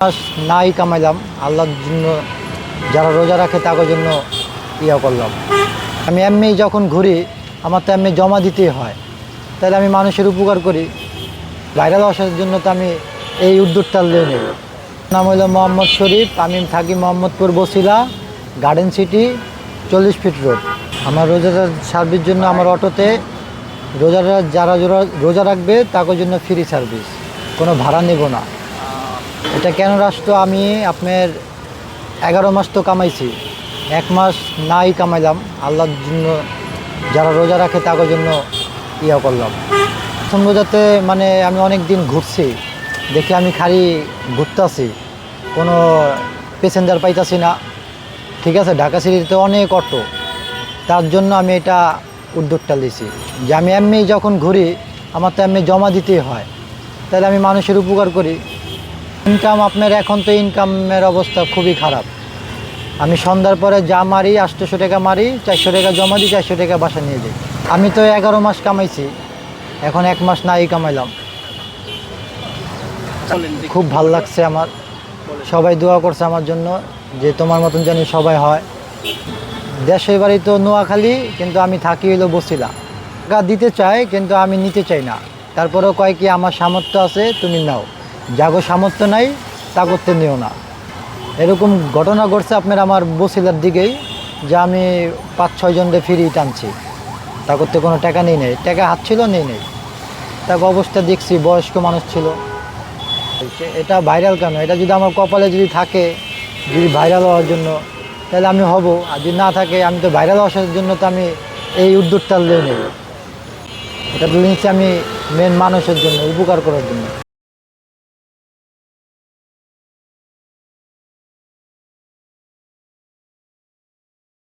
মাস নাই কামাইলাম আল্লাহর জন্য, যারা রোজা রাখে তাদের জন্য করলাম। আমি এমনি যখন ঘুরি আমার তো এমনি জমা দিতেই হয়, তাহলে আমি মানুষের উপকার করি। ভাইরাল আসার জন্য তো আমি এই উদ্যোগটা নিয়ে নেই। নাম হলো মোহাম্মদ শরীফ, আমি থাকি Mohammadpur Basila garden city 40 fit road. আমার রোজাদার সার্ভিস জন্য আমার অটোতে রোজাদার যারা রোজা রাখবে তাদের জন্য ফ্রি সার্ভিস, কোনো ভাড়া নেব না। এটা কেন রাষ্ট্র, আমি আপনার 11 মাস তো কামাইছি, 1 মাস নাই কামাইলাম আল্লাহর জন্য, যারা রোজা রাখে তাদের জন্য করলাম। প্রথম রোজাতে মানে আমি অনেক দিন ঘুরছি, দেখে আমি খালি ঘুরতেছি, কোনো প্যাসেঞ্জার পাইতাছি না। ঠিক আছে, ঢাকা সিটিতে অনেক অটো, তার জন্য আমি এটা উদ্যোগটা নিয়েছি যে আমি এমনি যখন ঘুরি আমার তো এমনি জমা দিতেই হয়, তাহলে আমি মানুষের উপকার করি। ইনকাম আপনার এখন তো ইনকামের অবস্থা খুবই খারাপ। আমি সন্ধ্যার পরে যা মারি 800 টাকা মারি, 400 টাকা জমা দিই, 400 টাকা বাসা নিয়ে যাই। আমি তো 11 মাস কামাইছি, এখন 1 মাস নাই কামাইলাম। খুব ভাল লাগছে আমার, সবাই দোয়া করছে আমার জন্য যে তোমার মতন জানি সবাই হয়। দেশের বাড়ি তো নোয়াখালী, কিন্তু আমি থাকি হইলো বসিলা। টাকা দিতে চাই কিন্তু আমি নিতে চাই না, তারপরেও কয় কি আমার সামর্থ্য আছে তুমি নাও, যাগো সামর্থ্য নাই তা করতে নিও না। এরকম ঘটনা ঘটছে আপনার আমার বসিলার দিকেই, যে আমি 5-6 জনকে ফিরি টানছি, তা করতে কোনো টাকা নেই, টাকা হাত ছিল নেই। তাকে অবস্থা দেখছি, বয়স্ক মানুষ ছিল। এটা ভাইরাল কেন, এটা যদি আমার কপালে যদি থাকে, যদি ভাইরাল হওয়ার জন্য, তাহলে আমি হব। আর যদি না থাকে, আমি তো ভাইরাল আসার জন্য তো আমি এই উদ্যোগটা নিয়ে নেব। এটা নিচ্ছি আমি মেন মানুষের জন্য, উপকার করার জন্য।